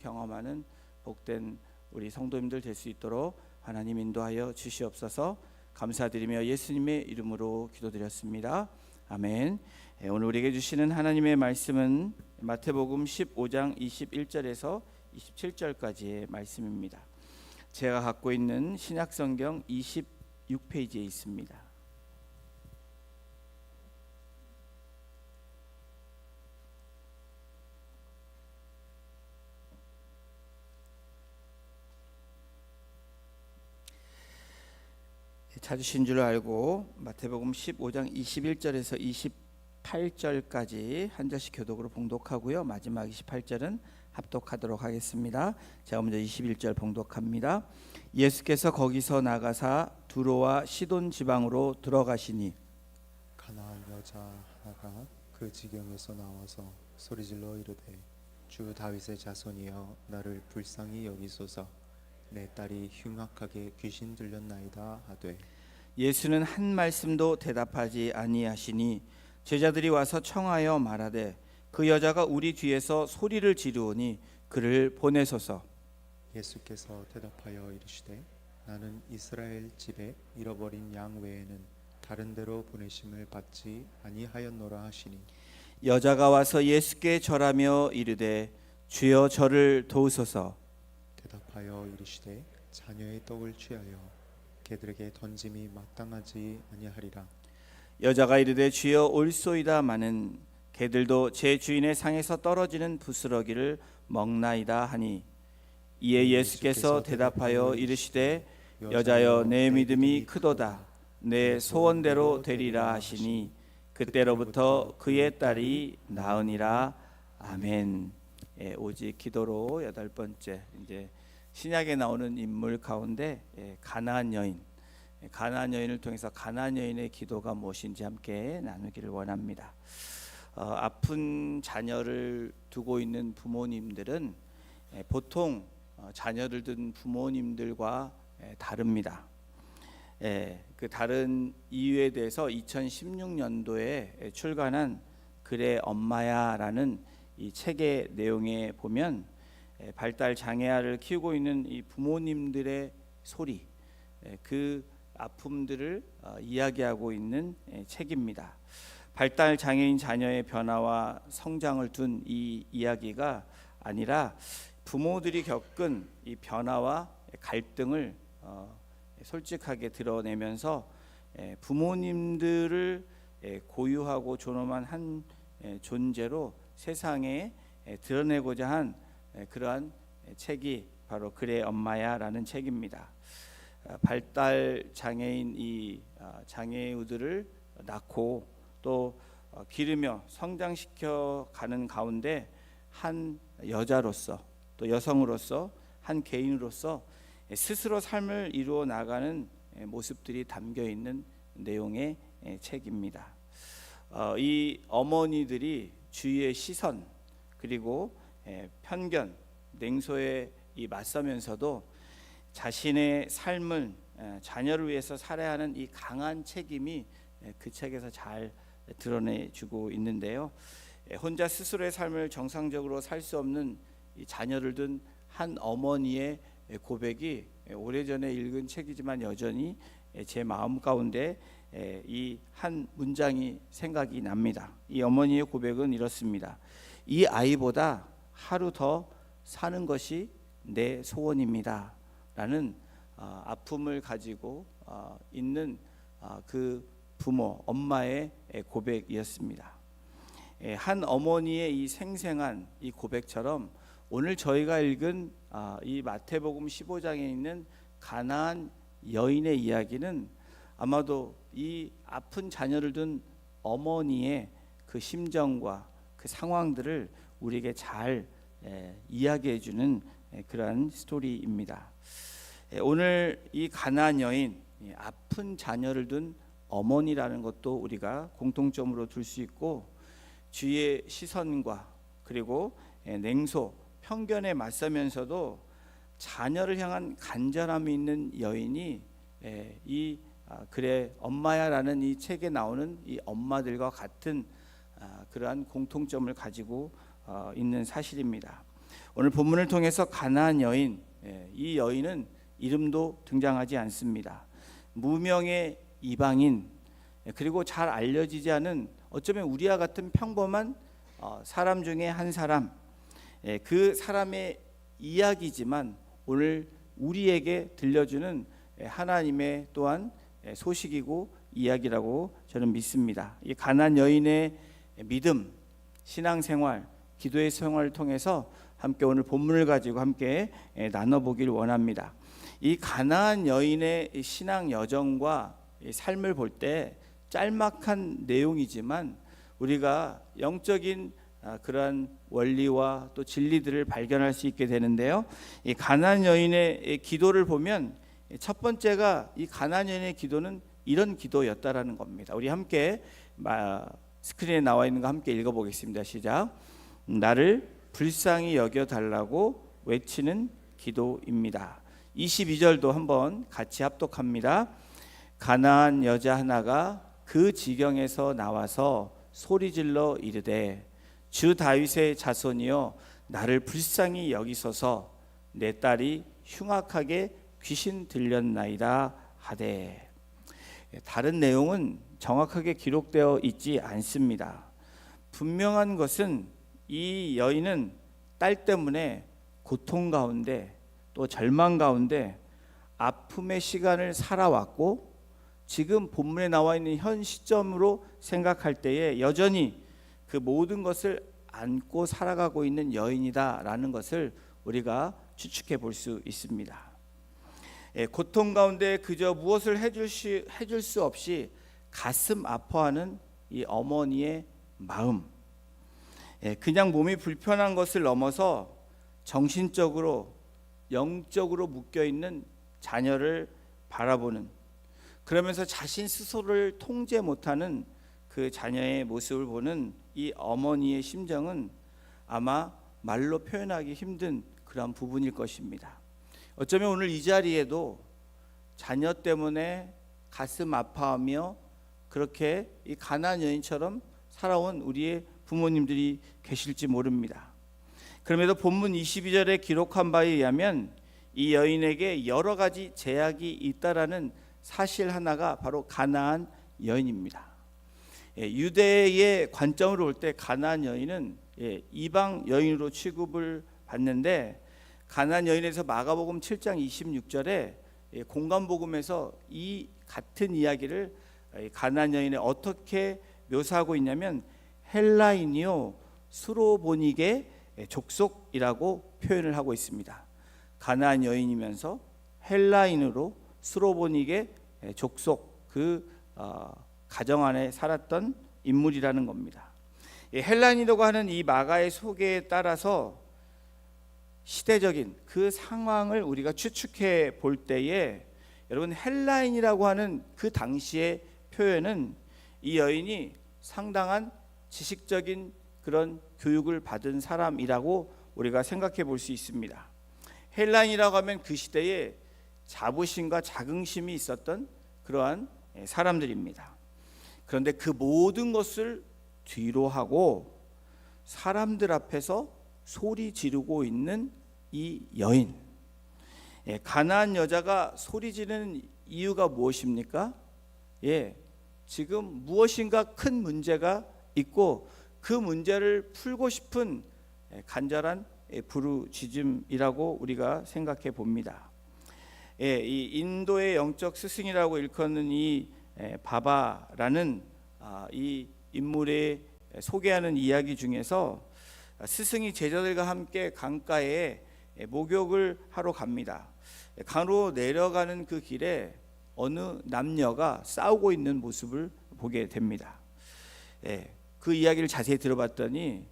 경험하는 복된 우리 성도님들 될 수 있도록 하나님 인도하여 주시옵소서. 감사드리며 예수님의 이름으로 기도드렸습니다. 아멘. 오늘 우리에게 주시는 하나님의 말씀은 마태복음 15장 21절에서 27절까지의 말씀입니다. 제가 갖고 있는 신약성경 26페이지에 있습니다. 찾으신 줄 알고 마태복음 15장 21절에서 28절까지 한 절씩 교독으로 봉독하고요. 마지막 28절은 합독하도록 하겠습니다. 제가 먼저 21절 봉독합니다. 예수께서 거기서 나가사 두로와 시돈 지방으로 들어가시니 가나안 여자 하나가 그 지경에서 나와서 소리질러 이르되 주 다윗의 자손이여 나를 불쌍히 여기소서 내 딸이 흉악하게 귀신 들렸나이다 하되 예수는 한 말씀도 대답하지 아니하시니 제자들이 와서 청하여 말하되 그 여자가 우리 뒤에서 소리를 지르오니 그를 보내소서. 예수께서 대답하여 이르시되 나는 이스라엘 집에 잃어버린 양 외에는 다른 데로 보내심을 받지 아니하였노라 하시니 여자가 와서 예수께 절하며 이르되 주여 저를 도우소서. 대답하여 이르시되 자녀의 떡을 취하여 개들에게 던짐이 마땅하지 아니하리라. 여자가 이르되 주여 올소이다마는 개들도 제 주인의 상에서 떨어지는 부스러기를 먹나이다 하니 이에 예수께서 대답하여 이르시되 여자여 내 믿음이 크도다 내 소원대로 되리라 하시니 그때로부터 그의 딸이 나으니라. 아멘. 오직 기도로 여덟 번째, 이제 신약에 나오는 인물 가운데 가나안 여인을 통해서 가나안 여인의 기도가 무엇인지 함께 나누기를 원합니다. 아픈 자녀를 두고 있는 부모님들은 보통 자녀를 둔 부모님들과 다릅니다. 그 다른 이유에 대해서 2016년도에 출간한 그래 엄마야라는 이 책의 내용에 보면 발달 장애아를 키우고 있는 이 부모님들의 소리, 그 아픔들을 이야기하고 있는 책입니다. 발달 장애인 자녀의 변화와 성장을 둔 이 이야기가 아니라 부모들이 겪은 이 변화와 갈등을 솔직하게 드러내면서 부모님들을 고유하고 존엄한 한 존재로 세상에 드러내고자 한 그러한 책이 바로 그래 엄마야라는 책입니다. 발달 장애인 이 장애우들을 낳고 또 기르며 성장시켜 가는 가운데 한 여자로서 또 여성으로서 한 개인으로서 스스로 삶을 이루어 나가는 모습들이 담겨 있는 내용의 책입니다. 이 어머니들이 주위의 시선 그리고 편견, 냉소에 맞서면서도 자신의 삶을 자녀를 위해서 살아야 하는 이 강한 책임이 그 책에서 잘 드러내주고 있는데요. 혼자 스스로의 삶을 정상적으로 살 수 없는 이 자녀를 둔 한 어머니의 고백이 오래전에 읽은 책이지만 여전히 제 마음 가운데 이 한 문장이 생각이 납니다. 이 어머니의 고백은 이렇습니다. 이 아이보다 하루 더 사는 것이 내 소원입니다 라는 아픔을 가지고 있는 그 부모, 엄마의 고백이었습니다. 한 어머니의 이 생생한 이 고백처럼 오늘 저희가 읽은 이 마태복음 15장에 있는 가나안 여인의 이야기는 아마도 이 아픈 자녀를 둔 어머니의 그 심정과 그 상황들을 우리에게 잘 이야기해 주는 그러한 스토리입니다. 오늘 이 가나안 여인, 아픈 자녀를 둔 어머니라는 것도 우리가 공통점으로 둘 수 있고 주위의 시선과 그리고 냉소, 편견에 맞서면서도 자녀를 향한 간절함이 있는 여인이 이 그래 엄마야라는 이 책에 나오는 이 엄마들과 같은 그러한 공통점을 가지고 있는 사실입니다. 오늘 본문을 통해서 가나안 여인, 이 여인은 이름도 등장하지 않습니다. 무명의 이방인, 그리고 잘 알려지지 않은 어쩌면 우리와 같은 평범한 사람 중에 한 사람, 그 사람의 이야기지만 오늘 우리에게 들려주는 하나님의 또한 소식이고 이야기라고 저는 믿습니다. 이 가나안 여인의 믿음, 신앙생활, 기도의 생활을 통해서 함께 오늘 본문을 가지고 함께 나눠보길 원합니다. 이 가나안 여인의 신앙 여정과 삶을 볼 때 짤막한 내용이지만 우리가 영적인 그러한 원리와 또 진리들을 발견할 수 있게 되는데요. 이 가나안 여인의 기도를 보면 첫 번째가 이 가나안 여인의 기도는 이런 기도였다라는 겁니다. 우리 함께 스크린에 나와 있는 거 함께 읽어보겠습니다. 시작. 나를 불쌍히 여겨달라고 외치는 기도입니다. 22절도 한번 같이 합독합니다. 가나안 여자 하나가 그 지경에서 나와서 소리질러 이르되 주 다윗의 자손이여 나를 불쌍히 여기소서 내 딸이 흉악하게 귀신 들렸나이다 하되. 다른 내용은 정확하게 기록되어 있지 않습니다. 분명한 것은 이 여인은 딸 때문에 고통 가운데 또 절망 가운데 아픔의 시간을 살아왔고 지금 본문에 나와 있는 현 시점으로 생각할 때에 여전히 그 모든 것을 안고 살아가고 있는 여인이다라는 것을 우리가 추측해 볼 수 있습니다. 고통 가운데 그저 무엇을 해줄 수 없이 가슴 아파하는 이 어머니의 마음, 그냥 몸이 불편한 것을 넘어서 정신적으로 영적으로 묶여있는 자녀를 바라보는, 그러면서 자신 스스로를 통제 못하는 그 자녀의 모습을 보는 이 어머니의 심정은 아마 말로 표현하기 힘든 그런 부분일 것입니다. 어쩌면 오늘 이 자리에도 자녀 때문에 가슴 아파하며 그렇게 이 가나안 여인처럼 살아온 우리의 부모님들이 계실지 모릅니다. 그럼에도 본문 22절에 기록한 바에 의하면 이 여인에게 여러 가지 제약이 있다라는 사실 하나가 바로 가나안 여인입니다. 유대의 관점으로 볼 때 가나안 여인은 이방 여인으로 취급을 받는데, 가나안 여인에서 마가복음 7장 26절에 공관복음에서 이 같은 이야기를 가나안 여인에 어떻게 묘사하고 있냐면 헬라인이요 수로보닉의 족속이라고 표현을 하고 있습니다. 가나안 여인이면서 헬라인으로 수로보닉의 족속, 그 가정 안에 살았던 인물이라는 겁니다. 헬라인이라고 하는 이 마가의 소개에 따라서 시대적인 그 상황을 우리가 추측해 볼 때에 여러분, 헬라인이라고 하는 그 당시의 표현은 이 여인이 상당한 지식적인 그런 교육을 받은 사람이라고 우리가 생각해 볼 수 있습니다. 헬라인이라고 하면 그 시대에 자부심과 자긍심이 있었던 그러한 사람들입니다. 그런데 그 모든 것을 뒤로 하고 사람들 앞에서 소리 지르고 있는 이 여인, 가나안 여자가 소리 지르는 이유가 무엇입니까? 지금 무엇인가 큰 문제가 있고 그 문제를 풀고 싶은 간절한 부르짖음이라고 우리가 생각해 봅니다. 이 인도의 영적 스승이라고 일컫는 이 바바라는 이 인물의 소개하는 이야기 중에서 스승이 제자들과 함께 강가에 목욕을 하러 갑니다. 강으로 내려가는 그 길에 어느 남녀가 싸우고 있는 모습을 보게 됩니다. 그 이야기를 자세히 들어봤더니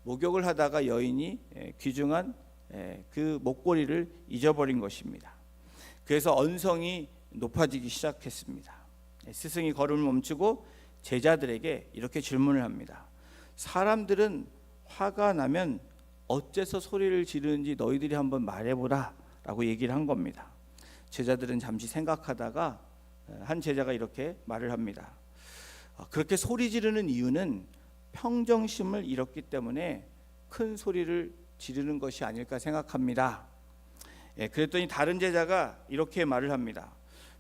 목욕을 하다가 여인이 귀중한 그 목걸이를 잊어버린 것입니다. 그래서 언성이 높아지기 시작했습니다. 스승이 걸음을 멈추고 제자들에게 이렇게 질문을 합니다. 사람들은 화가 나면 어째서 소리를 지르는지 너희들이 한번 말해보라 라고 얘기를 한 겁니다. 제자들은 잠시 생각하다가 한 제자가 이렇게 말을 합니다. 그렇게 소리 지르는 이유는 평정심을 잃었기 때문에 큰 소리를 지르는 것이 아닐까 생각합니다. 그랬더니 다른 제자가 이렇게 말을 합니다.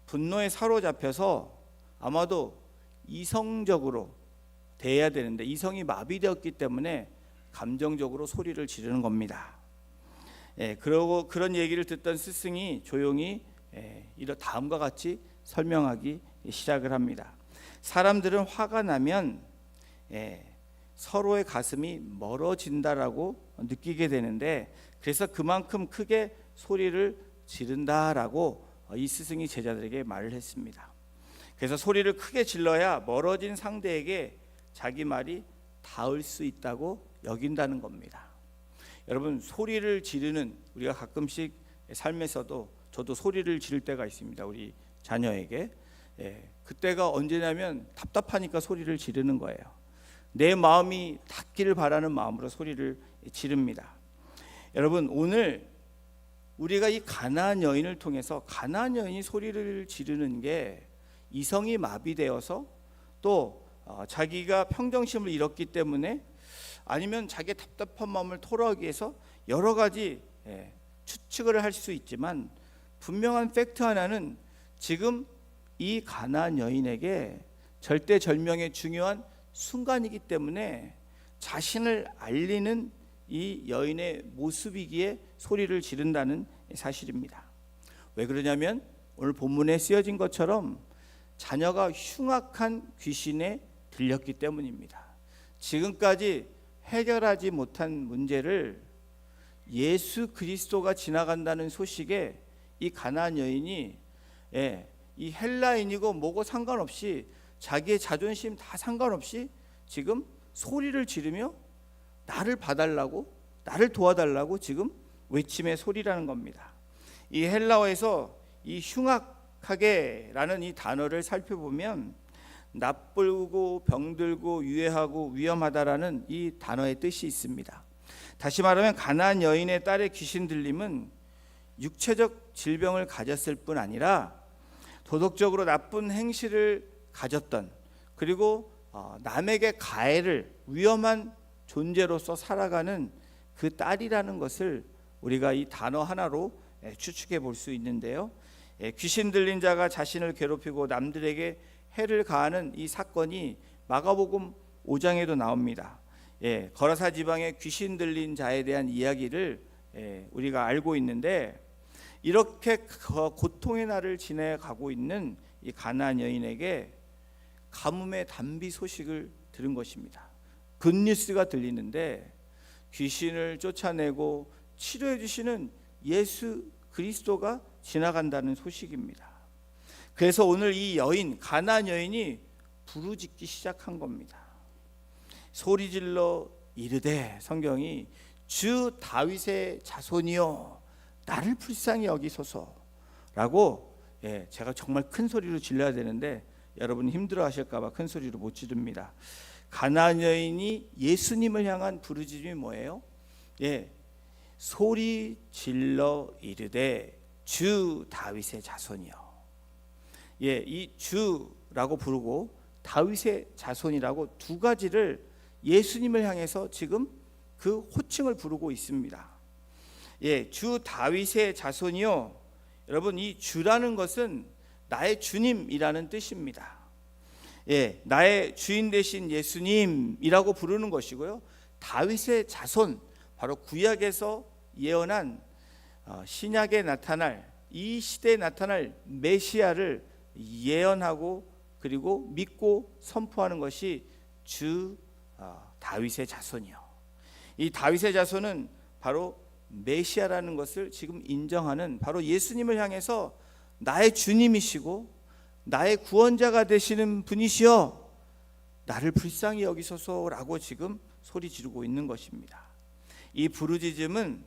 분노에 사로잡혀서 아마도 이성적으로 대해야 되는데 이성이 마비되었기 때문에 감정적으로 소리를 지르는 겁니다. 그러고 그런 얘기를 듣던 스승이 조용히 다음과 같이 설명하기 시작을 합니다. 사람들은 화가 나면 서로의 가슴이 멀어진다라고 느끼게 되는데, 그래서 그만큼 크게 소리를 지른다라고 이 스승이 제자들에게 말을 했습니다. 그래서 소리를 크게 질러야 멀어진 상대에게 자기 말이 닿을 수 있다고 여긴다는 겁니다. 여러분, 소리를 지르는, 우리가 가끔씩 삶에서도, 저도 소리를 지를 때가 있습니다. 우리 자녀에게. 그때가 언제냐면 답답하니까 소리를 지르는 거예요. 내 마음이 닿기를 바라는 마음으로 소리를 지릅니다. 여러분, 오늘 우리가 이 가나안 여인을 통해서, 가나안 여인이 소리를 지르는 게 이성이 마비되어서 또 자기가 평정심을 잃었기 때문에, 아니면 자기의 답답한 마음을 토로하기 위해서 여러 가지 추측을 할 수 있지만, 분명한 팩트 하나는 지금 이 가나안 여인에게 절대절명의 중요한 순간이기 때문에 자신을 알리는 이 여인의 모습이기에 소리를 지른다는 사실입니다. 왜 그러냐면 오늘 본문에 쓰여진 것처럼 자녀가 흉악한 귀신에 들렸기 때문입니다. 지금까지 해결하지 못한 문제를 예수 그리스도가 지나간다는 소식에 이 가나안 여인이 이 헬라인이고 뭐고 상관없이, 자기의 자존심 다 상관없이 지금 소리를 지르며 나를 봐달라고, 나를 도와달라고 지금 외침의 소리라는 겁니다. 이 헬라어에서 이 흉악하게라는 이 단어를 살펴보면 나쁘고 병들고 유해하고 위험하다라는 이 단어의 뜻이 있습니다. 다시 말하면 가나안 여인의 딸의 귀신 들림은 육체적 질병을 가졌을 뿐 아니라 도덕적으로 나쁜 행실을 가졌던, 그리고 남에게 가해를, 위험한 존재로서 살아가는 그 딸이라는 것을 우리가 이 단어 하나로 추측해 볼 수 있는데요. 귀신 들린 자가 자신을 괴롭히고 남들에게 해를 가하는 이 사건이 마가복음 5장에도 나옵니다. 거라사 지방의 귀신 들린 자에 대한 이야기를 우리가 알고 있는데, 이렇게 고통의 날을 지내가고 있는 이 가나안 여인에게 가뭄의 단비 소식을 들은 것입니다. 굿뉴스가 들리는데 귀신을 쫓아내고 치료해 주시는 예수 그리스도가 지나간다는 소식입니다. 그래서 오늘 이 여인, 가나안 여인이 부르짖기 시작한 겁니다. 소리질러 이르되, 성경이 주 다윗의 자손이여 나를 불쌍히 여기소서라고, 제가 정말 큰 소리로 질러야 되는데 여러분 힘들어 하실까 봐 큰 소리로 못 지릅니다. 가나안 여인이 예수님을 향한 부르짖음이 뭐예요? 소리 질러 이르되 주 다윗의 자손이여. 이 주라고 부르고 다윗의 자손이라고 두 가지를 예수님을 향해서 지금 그 호칭을 부르고 있습니다. 주 다윗의 자손이요. 여러분, 이 주라는 것은 나의 주님이라는 뜻입니다. 나의 주인 되신 예수님이라고 부르는 것이고요. 다윗의 자손, 바로 구약에서 예언한 신약에 나타날, 이 시대에 나타날 메시아를 예언하고 그리고 믿고 선포하는 것이 주 다윗의 자손이요. 이 다윗의 자손은 바로 메시아라는 것을 지금 인정하는, 바로 예수님을 향해서 나의 주님이시고 나의 구원자가 되시는 분이시여 나를 불쌍히 여기소서라고 지금 소리 지르고 있는 것입니다. 이 부르짖음은,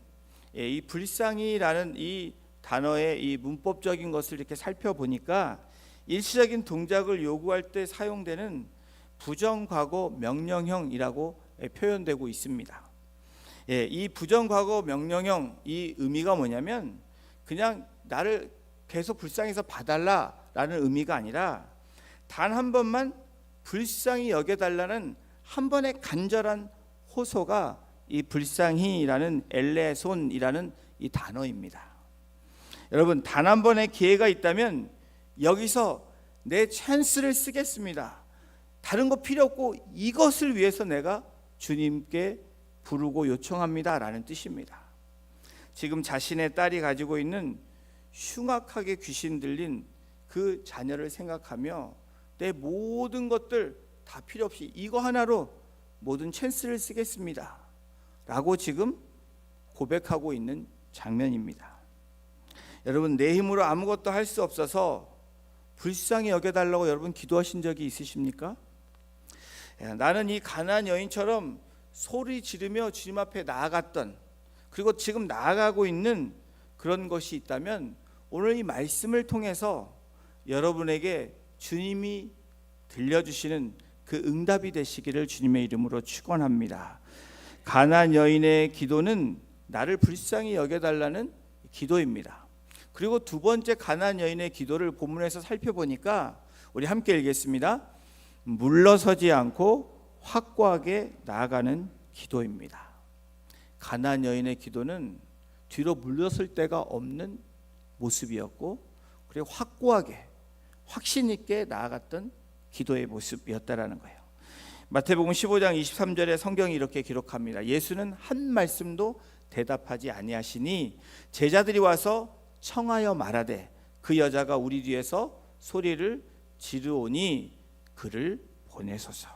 이 불쌍히라는 이 단어의 이 문법적인 것을 이렇게 살펴보니까 일시적인 동작을 요구할 때 사용되는 부정과거 명령형이라고 표현되고 있습니다. 이 부정과거 명령형, 이 의미가 뭐냐면 그냥 나를 계속 불쌍해서 봐달라라는 의미가 아니라 단 한 번만 불쌍히 여겨달라는 한 번의 간절한 호소가 이 불쌍히라는 엘레손이라는 이 단어입니다. 여러분, 단 한 번의 기회가 있다면 여기서 내 찬스를 쓰겠습니다. 다른 거 필요 없고 이것을 위해서 내가 주님께 부르고 요청합니다 라는 뜻입니다. 지금 자신의 딸이 가지고 있는 흉악하게 귀신 들린 그 자녀를 생각하며 내 모든 것들 다 필요 없이 이거 하나로 모든 찬스를 쓰겠습니다 라고 지금 고백하고 있는 장면입니다. 여러분, 내 힘으로 아무것도 할 수 없어서 불쌍히 여겨달라고 여러분 기도하신 적이 있으십니까? 나는 이 가나안 여인처럼 소리 지르며 주님 앞에 나아갔던, 그리고 지금 나아가고 있는 그런 것이 있다면 오늘 이 말씀을 통해서 여러분에게 주님이 들려주시는 그 응답이 되시기를 주님의 이름으로 축원합니다. 가나안 여인의 기도는 나를 불쌍히 여겨달라는 기도입니다. 그리고 두 번째 가나안 여인의 기도를 본문에서 살펴보니까 우리 함께 읽겠습니다. 물러서지 않고 확고하게 나아가는 기도입니다. 가나안 여인의 기도는 뒤로 물러설 데가 없는 모습이었고, 그리고 확고하게 확신 있게 나아갔던 기도의 모습이었다라는 거예요. 마태복음 15장 23절에 성경이 이렇게 기록합니다. 예수는 한 말씀도 대답하지 아니하시니 제자들이 와서 청하여 말하되 그 여자가 우리 뒤에서 소리를 지르오니 그를 보내소서.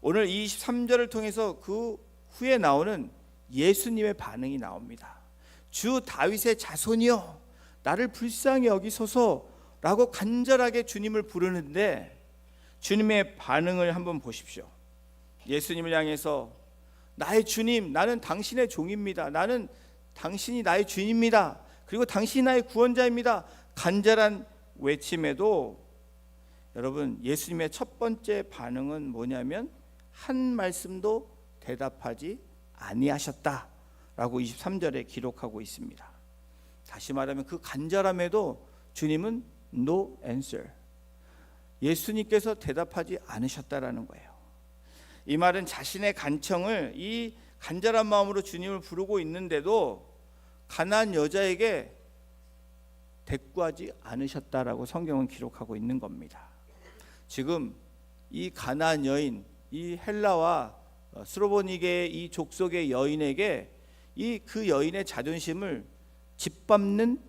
오늘 23절을 통해서 그 후에 나오는 예수님의 반응이 나옵니다. 주 다윗의 자손이여 나를 불쌍히 여기소서라고 간절하게 주님을 부르는데 주님의 반응을 한번 보십시오. 예수님을 향해서 나의 주님, 나는 당신의 종입니다. 나는 당신이 나의 주인입니다. 그리고 당신이 나의 구원자입니다. 간절한 외침에도 여러분, 예수님의 첫 번째 반응은 뭐냐면 한 말씀도 대답하지 아니하셨다라고 23절에 기록하고 있습니다. 다시 말하면 그 간절함에도 주님은 no answer, 예수님께서 대답하지 않으셨다라는 거예요. 이 말은 자신의 간청을 이 간절한 마음으로 주님을 부르고 있는데도 가나안 여자에게 대꾸하지 않으셨다라고 성경은 기록하고 있는 겁니다. 지금 이 가나안 여인, 이 헬라와 스로보니게의 이 족속의 여인에게 이 그 여인의 자존심을 짓밟는,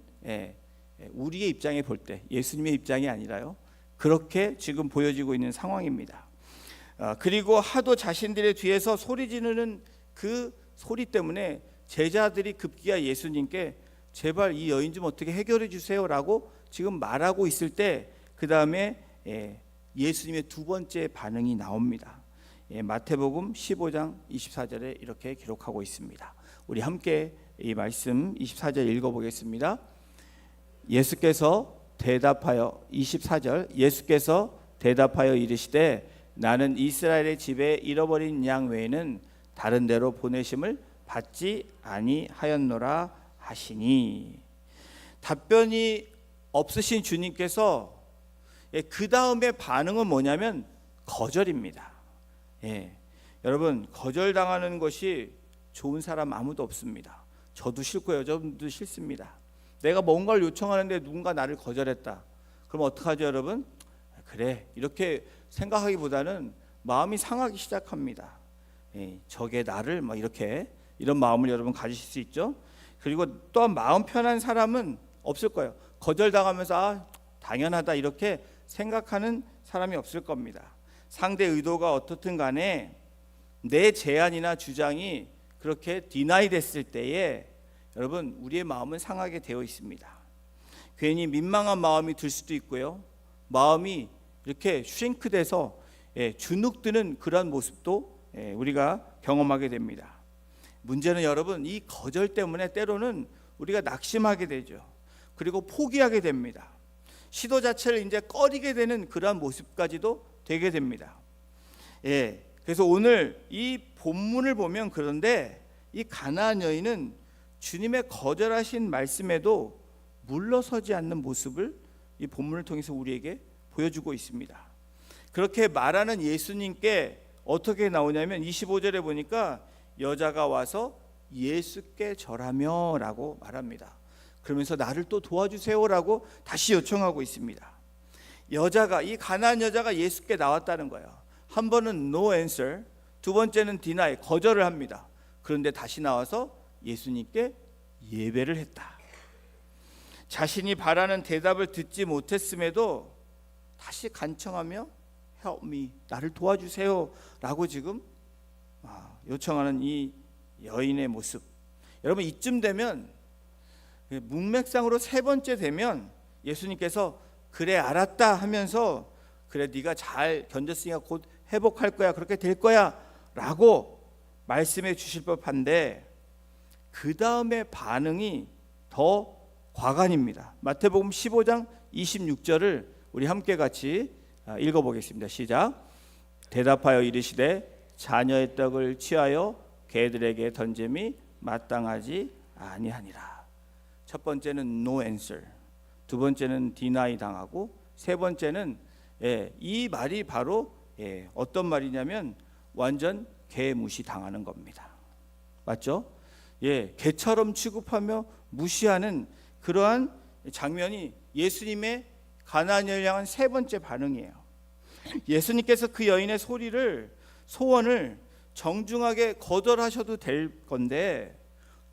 우리의 입장에 볼 때, 예수님의 입장이 아니라요, 그렇게 지금 보여지고 있는 상황입니다. 그리고 하도 자신들의 뒤에서 소리 지르는 그 소리 때문에 제자들이 급기야 예수님께 제발 이 여인 좀 어떻게 해결해 주세요라고 지금 말하고 있을 때 그 다음에 예수님의 두 번째 반응이 나옵니다. 마태복음 15장 24절에 이렇게 기록하고 있습니다. 우리 함께 이 말씀 24절 읽어보겠습니다. 예수께서 대답하여, 24절, 예수께서 대답하여 이르시되 나는 이스라엘의 집에 잃어버린 양 외에는 다른 데로 보내심을 받지 아니하였노라 하시니. 답변이 없으신 주님께서 그 다음에 반응은 뭐냐면 거절입니다. 여러분, 거절당하는 것이 좋은 사람 아무도 없습니다. 저도 싫고 여러분도 싫습니다. 내가 뭔가를 요청하는데 누군가 나를 거절했다. 그럼 어떡하죠, 여러분? 그래, 이렇게 생각하기보다는 마음이 상하기 시작합니다. 저게 나를 이렇게, 이런 마음을 여러분 가지실 수 있죠. 그리고 또한 마음 편한 사람은 없을 거예요. 거절당하면서 당연하다 이렇게 생각하는 사람이 없을 겁니다. 상대 의도가 어떻든 간에 내 제안이나 주장이 그렇게 디나이 됐을 때에 여러분, 우리의 마음은 상하게 되어 있습니다. 괜히 민망한 마음이 들 수도 있고요, 마음이 이렇게 슈링크돼서 주눅드는 그런 모습도 우리가 경험하게 됩니다. 문제는 여러분, 이 거절 때문에 때로는 우리가 낙심하게 되죠. 그리고 포기하게 됩니다. 시도 자체를 이제 꺼리게 되는 그러한 모습까지도 되게 됩니다. 그래서 오늘 이 본문을 보면, 그런데 이 가나안 여인은 주님의 거절하신 말씀에도 물러서지 않는 모습을 이 본문을 통해서 우리에게 보여주고 있습니다. 그렇게 말하는 예수님께 어떻게 나오냐면 25절에 보니까 여자가 와서 예수께 절하며 라고 말합니다. 그러면서 나를 또 도와주세요라고 다시 요청하고 있습니다. 여자가, 이 가나안 여자가 예수께 나왔다는 거예요. 한 번은 no answer, 두 번째는 deny, 거절을 합니다. 그런데 다시 나와서 예수님께 예배를 했다. 자신이 바라는 대답을 듣지 못했음에도 다시 간청하며 help me, 나를 도와주세요 라고 지금 요청하는 이 여인의 모습. 여러분, 이쯤 되면, 문맥상으로 세 번째 되면 예수님께서 그래 알았다 하면서 그래 네가 잘 견뎠으니까 곧 회복할 거야, 그렇게 될 거야 라고 말씀해 주실 법한데 그 다음에 반응이 더 과간입니다. 마태복음 15장 26절을 우리 함께 같이 읽어보겠습니다. 시작. 대답하여 이르시되 자녀의 떡을 취하여 개들에게 던짐이 마땅하지 아니하니라. 첫 번째는 no answer, 두 번째는 deny 당하고, 세 번째는 이 말이 바로 어떤 말이냐면 완전 개무시 당하는 겁니다. 맞죠? 개처럼 취급하며 무시하는 그러한 장면이 예수님의 가나안 여인을 향한 세 번째 반응이에요. 예수님께서 그 여인의 소원을 정중하게 거절하셔도 될 건데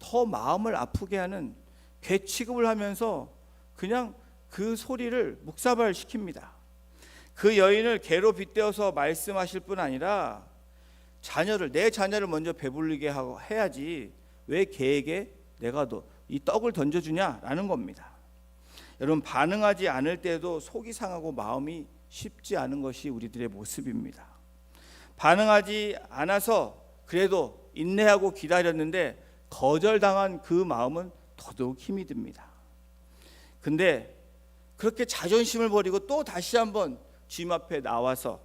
더 마음을 아프게 하는 개 취급을 하면서 그냥 그 소리를 묵사발 시킵니다. 그 여인을 개로 빗대어서 말씀하실 뿐 아니라 내 자녀를 먼저 배불리게 해야지 왜 개에게 내가 이 떡을 던져주냐라는 겁니다. 여러분, 반응하지 않을 때도 속이 상하고 마음이 쉽지 않은 것이 우리들의 모습입니다. 반응하지 않아서 그래도 인내하고 기다렸는데 거절당한 그 마음은 더더욱 힘이 듭니다. 근데 그렇게 자존심을 버리고 또 다시 한번 주님 앞에 나와서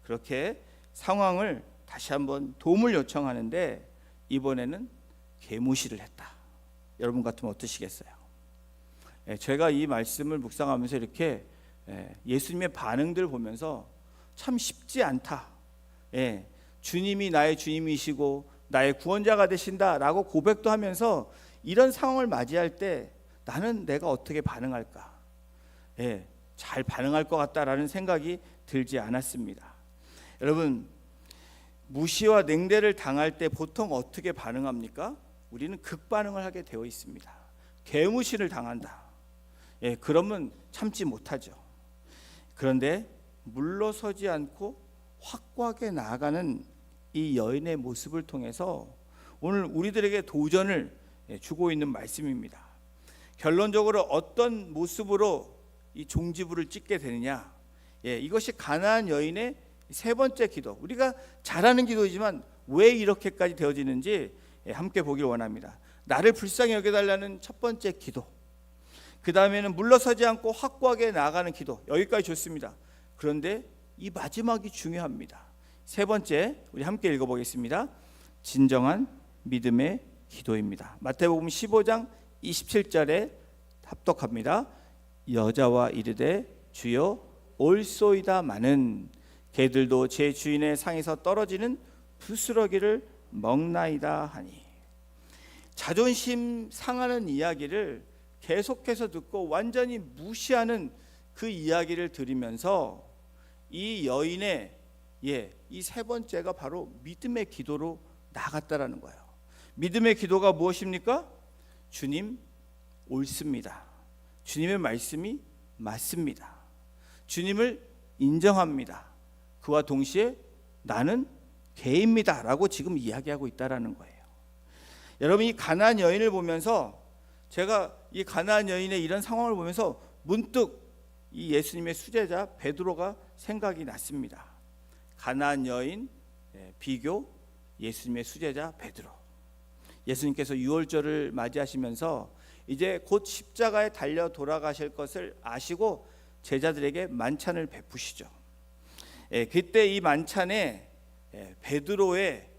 그렇게 상황을 다시 한번 도움을 요청하는데 이번에는 개무시를 했다. 여러분 같으면 어떠시겠어요? 제가 이 말씀을 묵상하면서 이렇게 예수님의 반응들을 보면서 참 쉽지 않다. 주님이 나의 주님이시고 나의 구원자가 되신다라고 고백도 하면서 이런 상황을 맞이할 때 나는 내가 어떻게 반응할까? 잘 반응할 것 같다라는 생각이 들지 않았습니다. 여러분, 무시와 냉대를 당할 때 보통 어떻게 반응합니까? 우리는 극반응을 하게 되어 있습니다. 개무시를 당한다. 그러면 참지 못하죠. 그런데 물러서지 않고 확고하게 나아가는 이 여인의 모습을 통해서 오늘 우리들에게 도전을 주고 있는 말씀입니다. 결론적으로 어떤 모습으로 이 종지부를 찍게 되느냐, 이것이 가나안 여인의 세 번째 기도, 우리가 잘하는 기도이지만 왜 이렇게까지 되어지는지 함께 보길 원합니다. 나를 불쌍히 여겨달라는 첫 번째 기도, 그 다음에는 물러서지 않고 확고하게 나아가는 기도, 여기까지 좋습니다. 그런데 이 마지막이 중요합니다. 세 번째, 우리 함께 읽어보겠습니다. 진정한 믿음의 기도입니다. 마태복음 15장 27절에 합독합니다. 여자와 이르되 주여 올소이다마는 개들도 제 주인의 상에서 떨어지는 부스러기를 먹나이다 하니. 자존심 상하는 이야기를 계속해서 듣고 완전히 무시하는 그 이야기를 들으면서 이 여인의 이 세 번째가 바로 믿음의 기도로 나갔다라는 거예요. 믿음의 기도가 무엇입니까? 주님 옳습니다. 주님의 말씀이 맞습니다. 주님을 인정합니다. 그와 동시에 나는 개입니다 라고 지금 이야기하고 있다라는 거예요. 여러분, 이 가나안 여인을 보면서 제가 이 가나안 여인의 이런 상황을 보면서 문득 이 예수님의 수제자 베드로가 생각이 났습니다. 가나안 여인 비교 예수님의 수제자 베드로. 예수님께서 유월절을 맞이하시면서 이제 곧 십자가에 달려 돌아가실 것을 아시고 제자들에게 만찬을 베푸시죠. 그때 이 만찬에 베드로의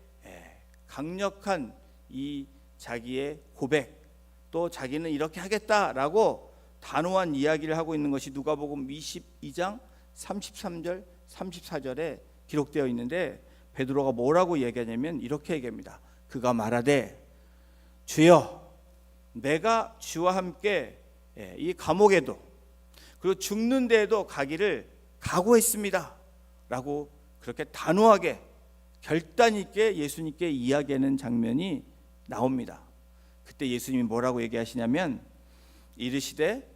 강력한 이 자기의 고백, 또 자기는 이렇게 하겠다라고 단호한 이야기를 하고 있는 것이 누가복음 22장 33절 34절에 기록되어 있는데 베드로가 뭐라고 얘기하냐면 이렇게 얘기합니다. 그가 말하되 주여 내가 주와 함께 이 감옥에도 그리고 죽는 데에도 가기를 각오했습니다 라고 그렇게 단호하게 결단 있게 예수님께 이야기하는 장면이 나옵니다. 그때 예수님이 뭐라고 얘기하시냐면 이르시되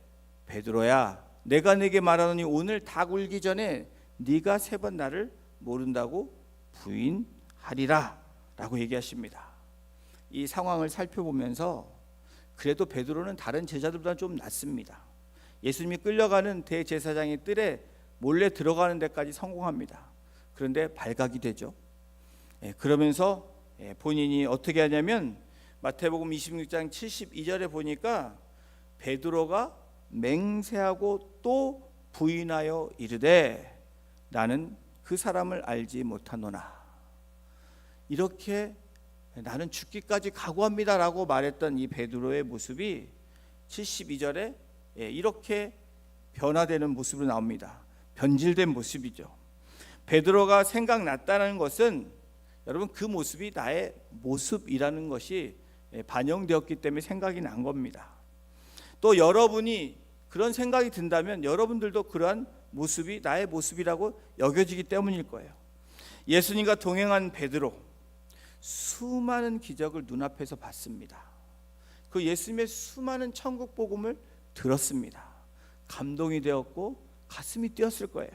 베드로야 내가 네게 말하노니 오늘 닭 울기 전에 네가 3번 나를 모른다고 부인하리라 라고 얘기하십니다. 이 상황을 살펴보면서 그래도 베드로는 다른 제자들보다 좀 낫습니다. 예수님이 끌려가는 대제사장의 뜰에 몰래 들어가는 데까지 성공합니다. 그런데 발각이 되죠. 그러면서 본인이 어떻게 하냐면 마태복음 26장 72절에 보니까 베드로가 맹세하고 또 부인하여 이르되 나는 그 사람을 알지 못하노라. 이렇게 나는 죽기까지 각오합니다 라고 말했던 이 베드로의 모습이 72절에 이렇게 변화되는 모습으로 나옵니다. 변질된 모습이죠. 베드로가 생각났다는 것은 여러분 그 모습이 나의 모습이라는 것이 반영되었기 때문에 생각이 난 겁니다. 또 여러분이 그런 생각이 든다면 여러분들도 그러한 모습이 나의 모습이라고 여겨지기 때문일 거예요. 예수님과 동행한 베드로 수많은 기적을 눈앞에서 봤습니다. 그 예수님의 수많은 천국 복음을 들었습니다. 감동이 되었고 가슴이 뛰었을 거예요.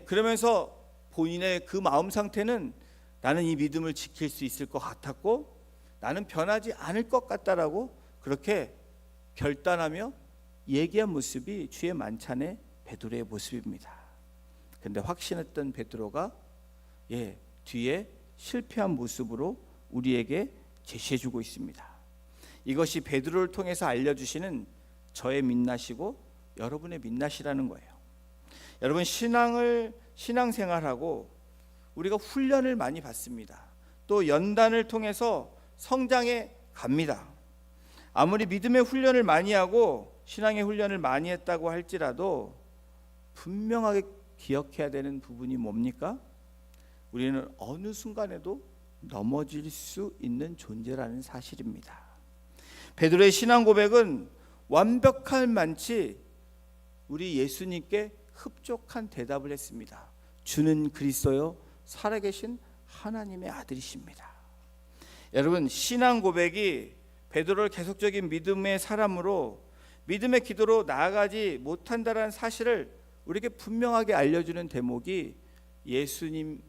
그러면서 본인의 그 마음 상태는 나는 이 믿음을 지킬 수 있을 것 같았고 나는 변하지 않을 것 같다라고 그렇게 결단하며 얘기한 모습이 주의 만찬의 베드로의 모습입니다. 그런데 확신했던 베드로가 뒤에 실패한 모습으로 우리에게 제시해주고 있습니다. 이것이 베드로를 통해서 알려주시는 저의 민낯이고 여러분의 민낯이라는 거예요. 여러분 신앙생활하고 우리가 훈련을 많이 받습니다. 또 연단을 통해서 성장해 갑니다. 아무리 믿음의 훈련을 많이 하고 신앙의 훈련을 많이 했다고 할지라도 분명하게 기억해야 되는 부분이 뭡니까? 우리는 어느 순간에도 넘어질 수 있는 존재라는 사실입니다. 베드로의 신앙 고백은 완벽할 만치 우리 예수님께 흡족한 대답을 했습니다. 주는 그리스도요 살아계신 하나님의 아들이십니다. 여러분 신앙 고백이 베드로를 계속적인 믿음의 사람으로 믿음의 기도로 나아가지 못한다는 사실을 우리에게 분명하게 알려주는 대목이 예수님을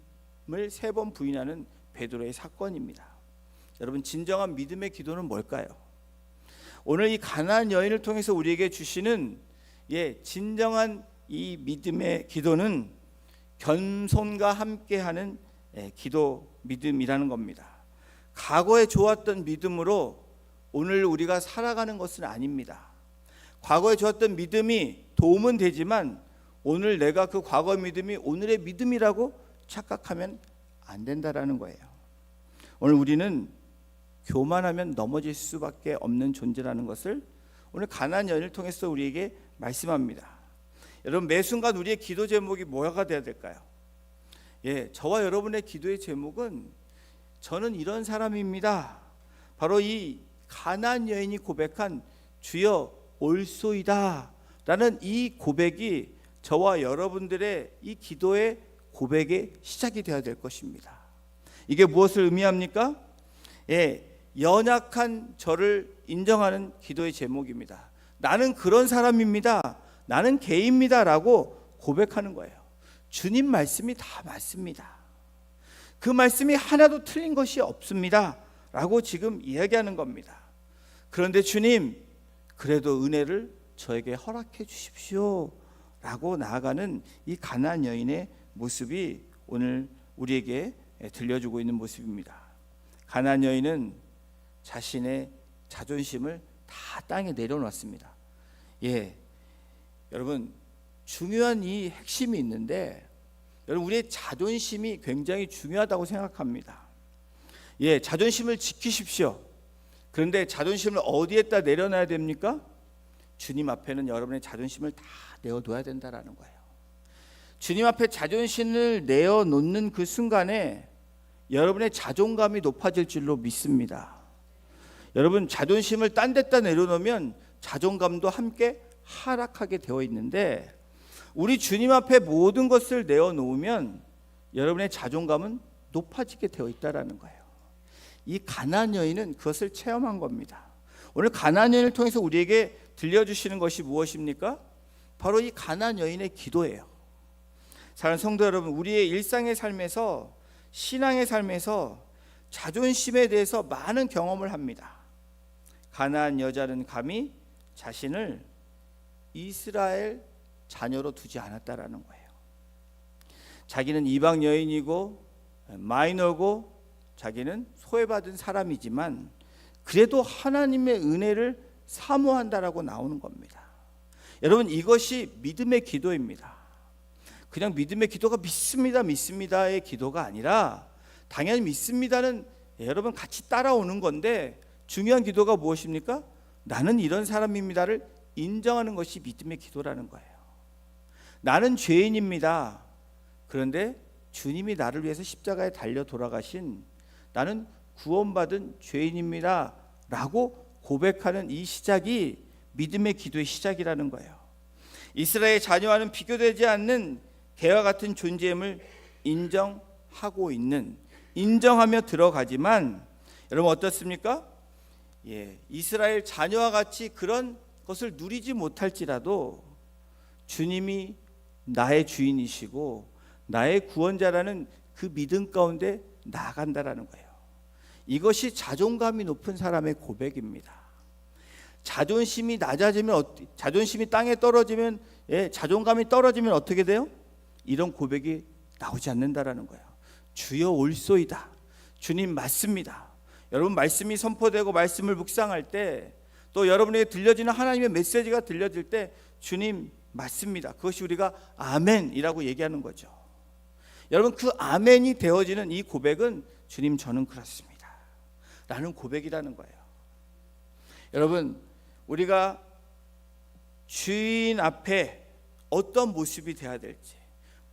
3번 부인하는 베드로의 사건입니다. 여러분 진정한 믿음의 기도는 뭘까요? 오늘 이 가나안 여인을 통해서 우리에게 주시는 진정한 이 믿음의 기도는 겸손과 함께하는 기도 믿음이라는 겁니다. 과거에 좋았던 믿음으로 오늘 우리가 살아가는 것은 아닙니다. 과거에 좋았던 믿음이 도움은 되지만 오늘 내가 그 과거의 믿음이 오늘의 믿음이라고 착각하면 안 된다라는 거예요. 오늘 우리는 교만하면 넘어질 수밖에 없는 존재라는 것을 오늘 가나안 여인을 통해서 우리에게 말씀합니다. 여러분 매 순간 우리의 기도 제목이 뭐가 돼야 될까요? 저와 여러분의 기도의 제목은 저는 이런 사람입니다. 바로 이 가나안 여인이 고백한 주여 올소이다 라는 이 고백이 저와 여러분들의 이 기도의 고백의 시작이 되어야 될 것입니다. 이게 무엇을 의미합니까? 연약한 저를 인정하는 기도의 제목입니다. 나는 그런 사람입니다. 나는 개입니다 라고 고백하는 거예요. 주님 말씀이 다 맞습니다. 그 말씀이 하나도 틀린 것이 없습니다 라고 지금 이야기하는 겁니다. 그런데 주님 그래도 은혜를 저에게 허락해 주십시오 라고 나아가는 이 가나안 여인의 모습이 오늘 우리에게 들려주고 있는 모습입니다. 가나안 여인은 자신의 자존심을 다 땅에 내려놓았습니다. 여러분 중요한 이 핵심이 있는데 여러분 우리의 자존심이 굉장히 중요하다고 생각합니다. 자존심을 지키십시오. 그런데 자존심을 어디에다 내려놔야 됩니까? 주님 앞에는 여러분의 자존심을 다 내어둬야 된다라는 거예요. 주님 앞에 자존심을 내어놓는 그 순간에 여러분의 자존감이 높아질 줄로 믿습니다. 여러분, 자존심을 딴 데다 내려놓으면 자존감도 함께 하락하게 되어 있는데, 우리 주님 앞에 모든 것을 내어놓으면 여러분의 자존감은 높아지게 되어 있다라는 거예요. 이 가나안 여인은 그것을 체험한 겁니다. 오늘 가나안 여인을 통해서 우리에게 들려주시는 것이 무엇입니까? 바로 이 가나안 여인의 기도예요. 사랑하는 성도 여러분, 우리의 일상의 삶에서, 신앙의 삶에서 자존심에 대해서 많은 경험을 합니다. 가나안 여자는 감히 자신을 이스라엘 자녀로 두지 않았다라는 거예요. 자기는 이방 여인이고 마이너고 자기는 소외받은 사람이지만 그래도 하나님의 은혜를 사모한다라고 나오는 겁니다. 여러분, 이것이 믿음의 기도입니다. 그냥 믿음의 기도가 믿습니다의 기도가 아니라, 당연히 믿습니다는 여러분 같이 따라오는 건데, 중요한 기도가 무엇입니까? 나는 이런 사람입니다를 인정하는 것이 믿음의 기도라는 거예요. 나는 죄인입니다. 그런데 주님이 나를 위해서 십자가에 달려 돌아가신, 나는 구원받은 죄인입니다 라고 고백하는 이 시작이 믿음의 기도의 시작이라는 거예요. 이스라엘 자녀와는 비교되지 않는 개와 같은 존재임을 인정하고 있는, 인정하며 들어가지만, 여러분 어떻습니까? 이스라엘 자녀와 같이 그런 것을 누리지 못할지라도 주님이 나의 주인이시고 나의 구원자라는 그 믿음 가운데 나아간다라는 거예요. 이것이 자존감이 높은 사람의 고백입니다. 자존심이 낮아지면, 자존심이 땅에 떨어지면, 자존감이 떨어지면 어떻게 돼요? 이런 고백이 나오지 않는다라는 거예요. 주여 올소이다. 주님 맞습니다. 여러분, 말씀이 선포되고 말씀을 묵상할 때, 또 여러분에게 들려지는 하나님의 메시지가 들려질 때 주님 맞습니다. 그것이 우리가 아멘이라고 얘기하는 거죠. 여러분, 그 아멘이 되어지는 이 고백은 주님 저는 그렇습니다 라는 고백이라는 거예요. 여러분, 우리가 주인 앞에 어떤 모습이 되어야 될지,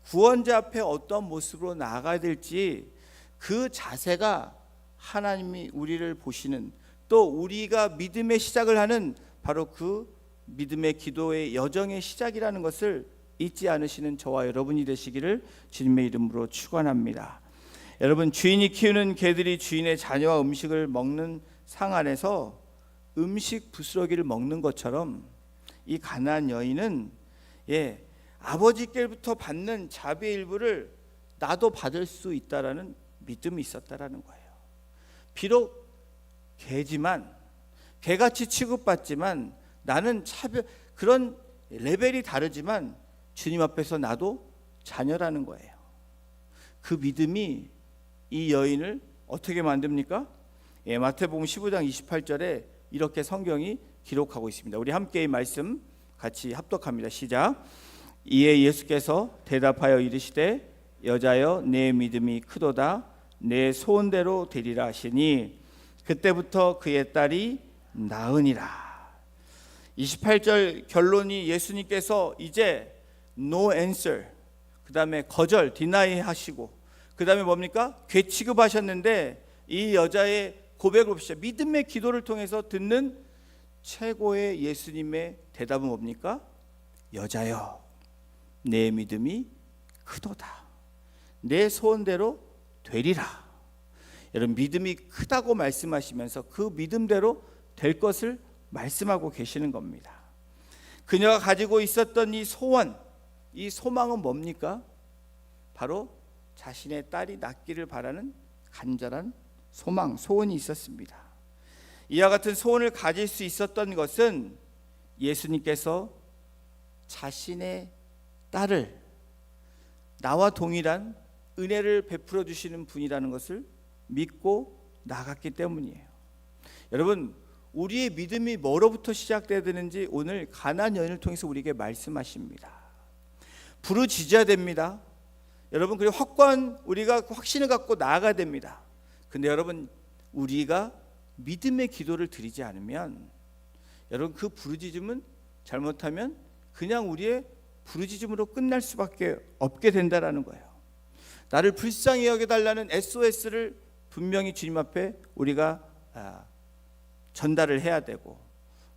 구원자 앞에 어떤 모습으로 나아가야 될지, 그 자세가 하나님이 우리를 보시는, 또 우리가 믿음의 시작을 하는 바로 그 믿음의 기도의 여정의 시작이라는 것을 잊지 않으시는 저와 여러분이 되시기를 주님의 이름으로 축원합니다. 여러분, 주인이 키우는 개들이 주인의 자녀와 음식을 먹는 상 안에서 음식 부스러기를 먹는 것처럼 이 가나안 여인은 아버지께로부터 받는 자비의 일부를 나도 받을 수 있다라는 믿음이 있었다라는 거예요. 비록 개지만, 개같이 취급받지만, 나는 그런 레벨이 다르지만 주님 앞에서 나도 자녀라는 거예요. 그 믿음이 이 여인을 어떻게 만듭니까? 마태복음 15장 28절에 이렇게 성경이 기록하고 있습니다. 우리 함께 이 말씀 같이 합독합니다. 시작. 이에 예수께서 대답하여 이르시되 여자여 내 믿음이 크도다 내 소원대로 되리라 하시니 그때부터 그의 딸이 나으니라. 28절 결론이 예수님께서 이제 no answer, 그 다음에 거절, deny 하시고, 그 다음에 뭡니까? 괴 취급하셨는데 이 여자의 고백을 봅시다. 믿음의 기도를 통해서 듣는 최고의 예수님의 대답은 뭡니까? 여자여 내 믿음이 크도다 내 소원대로 되리라. 여러분, 믿음이 크다고 말씀하시면서 그 믿음대로 될 것을 말씀하고 계시는 겁니다. 그녀가 가지고 있었던 이 소원, 이 소망은 뭡니까? 바로 자신의 딸이 낫기를 바라는 간절한 소망, 소원이 있었습니다. 이와 같은 소원을 가질 수 있었던 것은 예수님께서 자신의 딸을 나와 동일한 은혜를 베풀어 주시는 분이라는 것을 믿고 나갔기 때문이에요. 여러분, 우리의 믿음이 뭐로부터 시작돼야 되는지 오늘 가나안 여인을 통해서 우리에게 말씀하십니다. 부르짖어야 됩니다. 여러분, 그리고 우리가 확신을 갖고 나아가야 됩니다. 근데 여러분, 우리가 믿음의 기도를 드리지 않으면 여러분, 그 부르짖음은 잘못하면 그냥 우리의 부르짖음으로 끝날 수밖에 없게 된다라는 거예요. 나를 불쌍히 여겨달라는 SOS를 분명히 주님 앞에 우리가 전달을 해야 되고,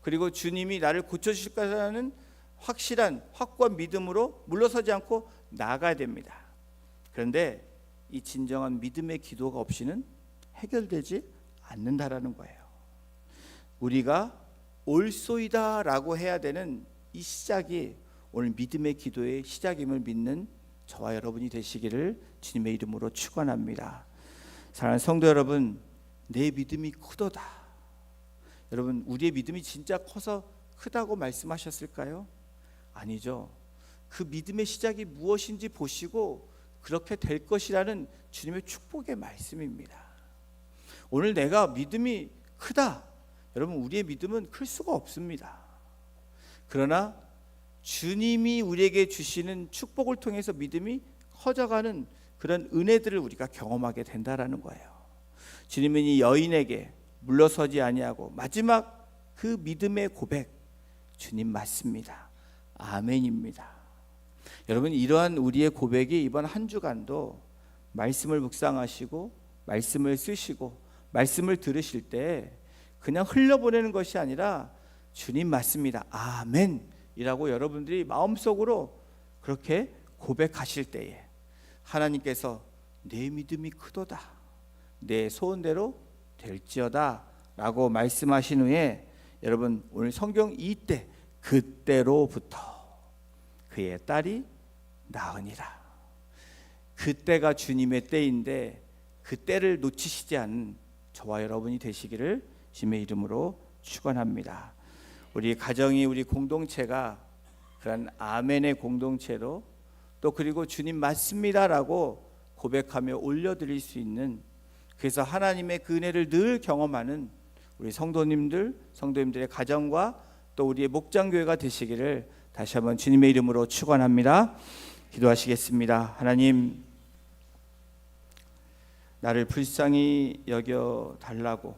그리고 주님이 나를 고쳐주실 거라는 확실한 확고한 믿음으로 물러서지 않고 나아가야 됩니다. 그런데 이 진정한 믿음의 기도가 없이는 해결되지 않는다라는 거예요. 우리가 올소이다 라고 해야 되는 이 시작이 오늘 믿음의 기도의 시작임을 믿는 저와 여러분이 되시기를 주님의 이름으로 축원합니다. 사랑하는 성도 여러분, 내 믿음이 크도다. 여러분, 우리의 믿음이 진짜 커서 크다고 말씀하셨을까요? 아니죠. 그 믿음의 시작이 무엇인지 보시고 그렇게 될 것이라는 주님의 축복의 말씀입니다. 오늘 내가 믿음이 크다, 여러분, 우리의 믿음은 클 수가 없습니다. 그러나 주님이 우리에게 주시는 축복을 통해서 믿음이 커져가는 그런 은혜들을 우리가 경험하게 된다라는 거예요. 주님은 이 여인에게 물러서지 아니하고 마지막 그 믿음의 고백, 주님 맞습니다, 아멘입니다. 여러분, 이러한 우리의 고백이 이번 한 주간도 말씀을 묵상하시고 말씀을 쓰시고 말씀을 들으실 때 그냥 흘려보내는 것이 아니라 주님 맞습니다, 아멘이라고 여러분들이 마음속으로 그렇게 고백하실 때에 하나님께서 내 믿음이 크도다, 내 소원대로 될지어다 라고 말씀하신 후에, 여러분, 오늘 성경 이때 그때로부터 그의 딸이 나으니라. 그때가 주님의 때인데 그 때를 놓치시지 않는 저와 여러분이 되시기를 주님의 이름으로 축원합니다. 우리 가정이, 우리 공동체가 그런 아멘의 공동체로, 또 그리고 주님 맞습니다라고 고백하며 올려드릴 수 있는, 그래서 하나님의 그 은혜를 늘 경험하는 우리 성도님들의 가정과 또 우리의 목장교회가 되시기를 다시 한번 주님의 이름으로 축원합니다. 기도하시겠습니다. 하나님, 나를 불쌍히 여겨 달라고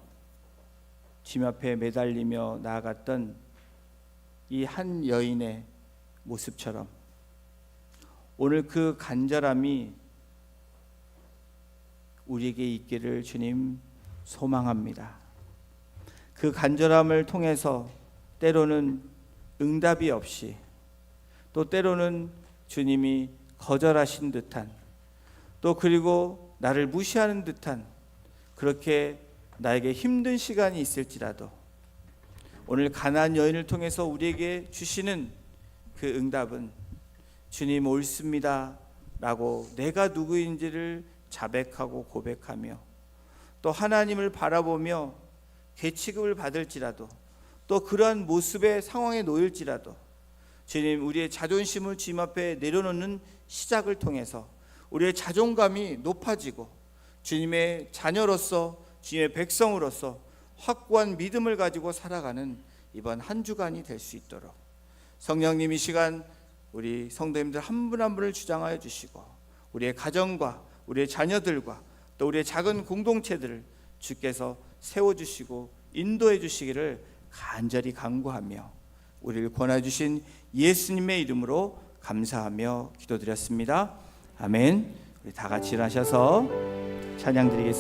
주님 앞에 매달리며 나아갔던 이 한 여인의 모습처럼 오늘 그 간절함이 우리에게 있기를 주님 소망합니다. 그 간절함을 통해서 때로는 응답이 없이, 또 때로는 주님이 거절하신 듯한, 또 그리고 나를 무시하는 듯한 그렇게 나에게 힘든 시간이 있을지라도 오늘 가나안 여인을 통해서 우리에게 주시는 그 응답은 주님 옳습니다 라고 내가 누구인지를 자백하고 고백하며, 또 하나님을 바라보며 계치급을 받을지라도, 또 그러한 모습의 상황에 놓일지라도 주님, 우리의 자존심을 주님 앞에 내려놓는 시작을 통해서 우리의 자존감이 높아지고 주님의 자녀로서, 주님의 백성으로서 확고한 믿음을 가지고 살아가는 이번 한 주간이 될 수 있도록 성령님 이 시간 우리 성도님들 한 분 한 분을 주장하여 주시고, 우리의 가정과 우리의 자녀들과 또 우리의 작은 공동체들을 주께서 세워주시고 인도해 주시기를 간절히 간구하며 우리를 권해 주신 예수님의 이름으로 감사하며 기도드렸습니다. 아멘. 우리 다 같이 일어나셔서 찬양 드리겠습니다.